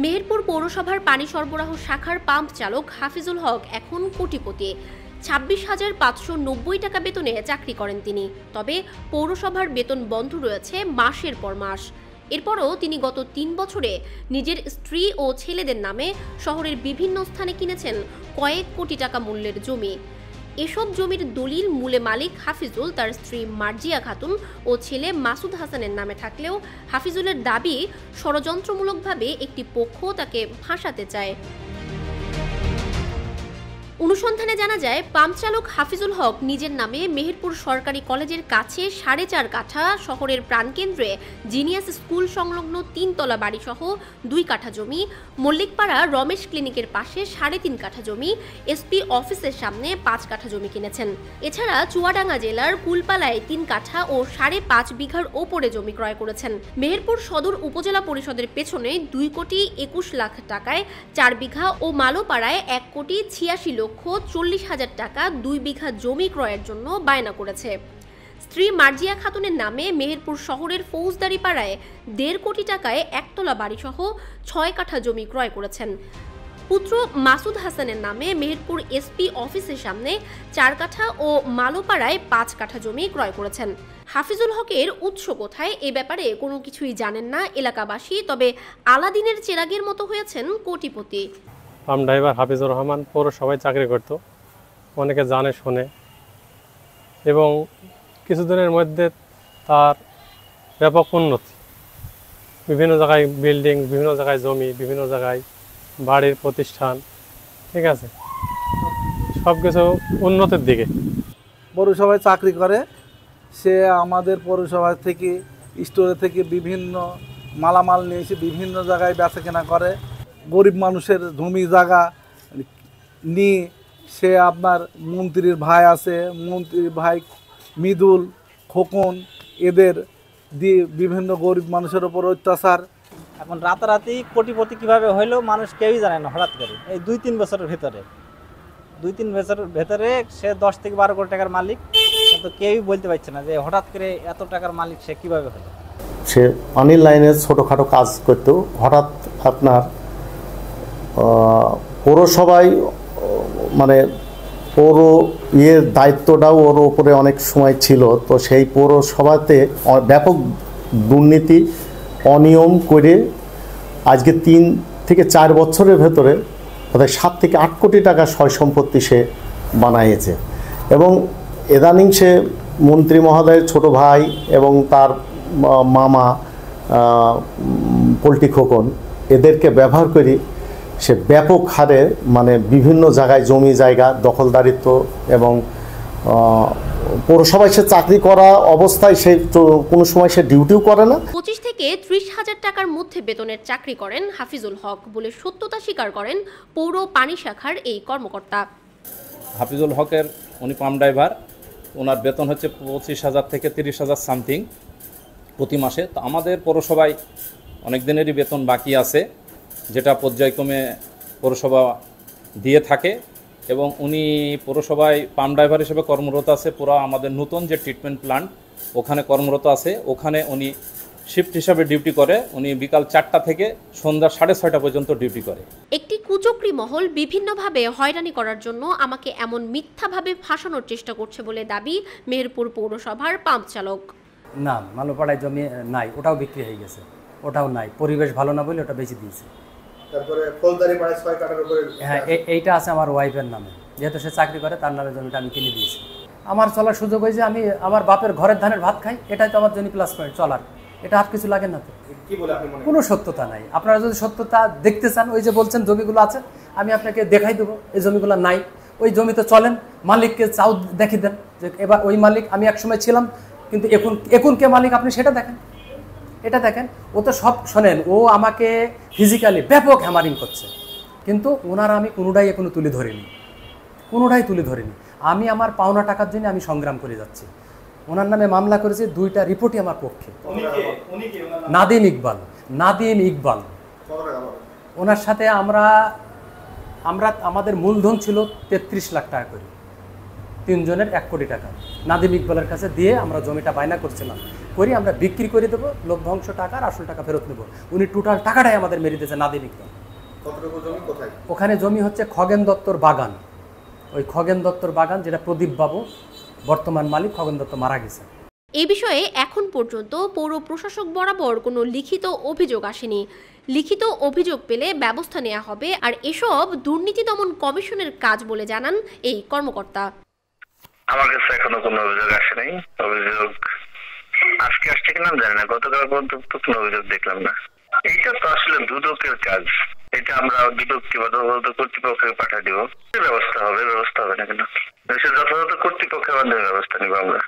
মেহেরপুর পৌরসভার পানি সরবরাহ শাখার পাম্প চালক হাফিজুল হক এখন কোটিপতি। 26,590 টাকা বেতনে চাকরি করেন তিনি। তবে পৌরসভার বেতন বন্ধ রয়েছে মাসের পর মাস। এরপরও তিনি গত 3 বছরে নিজের স্ত্রী ও ছেলেদের নামে শহরের বিভিন্ন স্থানে কিনেছেন কয়েক কোটি টাকা মূল্যের জমি। এসব জমির দলিল মূলে মালিক হাফিজুল তার স্ত্রী মার্জিয়া খাতুন ও ছেলে মাসুদ হাসানের নামে থাকলেও হাফিজুলের দাবি ষড়যন্ত্রমূলকভাবে একটি পক্ষ তাকে ফাঁসাতে চায়। অনুসন্ধানে জানা যায়, পাম্প চালক হাফিজুল হক নিজের নামে মেহেরপুর সরকারি কলেজের কাছে 4.5 কাঠা, শহরের প্রাণকেন্দ্রে জিনিয়াস স্কুল সংলগ্ন 3 তলা বাড়ি সহ 2 কাঠা জমি, মল্লিকপাড়া রমেশ ক্লিনিকের পাশে 3.5 কাঠা জমি, এসপি অফিসের সামনে 5 কাঠা জমি কিনেছেন। এছাড়া চুয়াডাঙ্গা জেলার কুলপালায় 3 কাঠা ও 5.5 বিঘার ওপরে জমি ক্রয় করেছেন। মেহেরপুর সদর উপজেলা পরিষদের পেছনে 2,21,00,000 টাকায় 4 বিঘা ও মালোপাড়ায় 1,86,40,000 টাকা 2 বিঘা জমি ক্রয়ের জন্য বায়না করেছে। স্ত্রী মার্জিয়া খাতুনের নামে মেহেরপুর শহরের ফৌজদারি পাড়ায় 1.5 কোটি টাকায় একতলা বাড়ি সহ 6 কাঠা জমি ক্রয় করেছেন। পুত্র মাসুদ হাসানের নামে মেহেরপুর এসপি অফিসের সামনে 4 কাঠা ও মালোপাড়ায় 5 কাঠা জমি ক্রয় করেছেন। হাফিজুল হকের উৎস কোথায় এ ব্যাপারে কোনো কিছুই জানেন না এলাকাবাসী, তবে আলাদিনের চেরাগের মতো হয়েছেন কোটিপতি। পাম্প ড্রাইভার হাফিজুর রহমান পৌরসভায় চাকরি করত, অনেকে জানে শোনে, এবং কিছুদিনের মধ্যে তার ব্যাপক উন্নতি, বিভিন্ন জায়গায় বিল্ডিং, বিভিন্ন জায়গায় জমি, বিভিন্ন জায়গায় বাড়ির প্রতিষ্ঠান, ঠিক আছে, সব কিছু উন্নতির দিকে। পৌরসভায় চাকরি করে সে আমাদের পৌরসভা থেকে স্টোরে থেকে বিভিন্ন মালামাল নিয়ে এসে বিভিন্ন জায়গায় বেচাকেনা করে। গরিব মানুষের জমি জায়গা নিয়ে সে আপনার মন্ত্রীর ভাই আছে, মন্ত্রীর ভাই মৃদুল, খোকন, এদের দিয়ে বিভিন্ন গরিব মানুষের ওপর অত্যাচার। এখন রাতারাতি কোটিপতি কীভাবে হইলো মানুষ কেউই জানে না। হঠাৎ করে এই 2-3 বছরের ভেতরে সে 10 থেকে 12 কোটি টাকার মালিক, কিন্তু কেউই বলতে পারছে না যে হঠাৎ করে এত টাকার মালিক সে কীভাবে হলো। সে পানির লাইনে ছোটোখাটো কাজ করতো, হঠাৎ আপনার পৌরসভায় মানে পৌর দায়িত্বটাও ওর ওপরে অনেক সময় ছিল, তো সেই পৌরসভাতে ব্যাপক দুর্নীতি অনিয়ম করে আজকে 3 থেকে 4 বছরের ভেতরে প্রায় 7 থেকে 8 কোটি টাকা সয় সম্পত্তি সে বানাইছে। এবং ইদানিং সে মন্ত্রী মহোদয়ের ছোট ভাই এবং তার মামা পল্টি খোকন এদেরকে ব্যবহার করে সে ব্যাপক হারে মানে বিভিন্ন জায়গায় জমি জায়গা দখলদারিত্ব, এবং পৌরসভায় সে চাকরি করা অবস্থায় সে কোনো সময় সে ডিউটিও করে না। 25 থেকে 30,000 টাকার মধ্যে বেতনের চাকরি করেন হাফিজুল হক বলে সত্যতা স্বীকার করেন পৌর পানি শাখার এই কর্মকর্তা। হাফিজুল হকের উনি পাম্প ড্রাইভার, ওনার বেতন হচ্ছে 25,000 থেকে 30,000 সামথিং প্রতি মাসে। তো আমাদের পৌরসভায় অনেক দিনেরই বেতন বাকি আছে, যেটা পর্যায়ক্রমে পৌরসভা দিয়ে থাকে, এবং উনি পৌরসভায় পাম্প ড্রাইভার হিসেবে কর্মরত আছে। পুরো আমাদের নতুন যে ট্রিটমেন্ট প্ল্যান্ট ওখানে কর্মরত আছে, ওখানে উনি শিফট হিসাবে ডিউটি করে। উনি বিকাল 4টা থেকে সন্ধ্যা 6:30 পর্যন্ত ডিউটি করে। একটি কুচক্রী মহল বিভিন্নভাবে হয়রানি করার জন্য আমাকে এমন মিথ্যাভাবে ফাঁসানোর চেষ্টা করছে বলে দাবি মেহেরপুর পৌরসভার পাম্প চালক। না, মালোপাড়ায় জমি নাই, ওটাও বিক্রি হয়ে গেছে, ওটাও নাই, পরিবেশ ভালো না বলে ওটা বেঁচে দিয়েছে। তারপরে ফৌজদারি পাড়ায় 6 কাঠার উপরে, হ্যাঁ, এইটা আছে আমার ওয়াইফের নামে, যেহেতু সে চাকরি করে তার নামে জমিটা আমি কিনে দিয়েছি। আমার চলার সুযোগ হয়েছে, আমি আমার বাপের ঘরের ধানের ভাত খাই, এটাই তো আমার জন্য প্লাস পয়েন্ট চলার, এটা আর কিছু লাগে না। তো কি বলে আপনি মনে কোনো সত্যতা নাই। আপনারা যদি সত্যতা দেখতে চান, ওই যে বলছেন জমিগুলো আছে, আমি আপনাকে দেখাই দেবো এই জমিগুলো নাই। ওই জমিতে চলেন, মালিককে চাও দেখিয়ে দেন যে এবার ওই মালিক আমি একসময় ছিলাম, কিন্তু এখন কে মালিক আপনি সেটা দেখেন, এটা দেখেন। ও তো সব শোনেন, ও আমাকে ফিজিক্যালি ব্যাপক হ্যামারিং করছে, কিন্তু ওনারা আমি কোনোটাই এখনো তুলে ধরিনি। আমি আমার পাওনা টাকার জন্য আমি সংগ্রাম করে যাচ্ছি। ওনার নামে মামলা করেছে, 2টা রিপোর্টই আমার পক্ষে। নাদিম ইকবাল, ওনার সাথে আমরা আমাদের মূলধন ছিল 33 লাখ টাকা করে। তিনজনের 1 কোটি টাকা নাদিম ইকবালের কাছে দিয়ে আমরা জমিটা বায়না করছিলাম, করি আমরা বিক্রি করে দেবো, লভ্যাংশ টাকা আর আসল টাকা ফেরত নেব। উনি টোটাল টাকাটাই আমাদের মেরে দিয়েছে নাদিম ইকবাল। কতটুকু জমি কোথায়? ওখানে জমি হচ্ছে খগেন দত্তর বাগান, ওই খগেন দত্তর বাগান যেটা প্রদীপ বাবু বর্তমান মালিক, খগেন দত্ত মারা গেছে। এ বিষয়ে এখন পর্যন্ত পৌর প্রশাসক বরাবর কোনো লিখিত অভিযোগ আসেনি। লিখিত অভিযোগ পেলে ব্যবস্থা নেওয়া হবে, আর এসব দুর্নীতি দমন কমিশনের কাজ বলে জানান এই কর্মকর্তা। আমার কাছে এখনো কোনো অভিযোগ আসে নাই। অভিযোগ আজকে আসছে কিনা জানি না, গতকাল পর্যন্ত কোনো অভিযোগ দেখলাম না। এইটা তো আসলে দুদকের কাজ, এটা আমরা দুদককে বা যথাযথ কর্তৃপক্ষকে পাঠিয়ে দিব, ব্যবস্থা হবে না কেন, যথাযথ কর্তৃপক্ষের মাধ্যমে ব্যবস্থা নিব আমরা।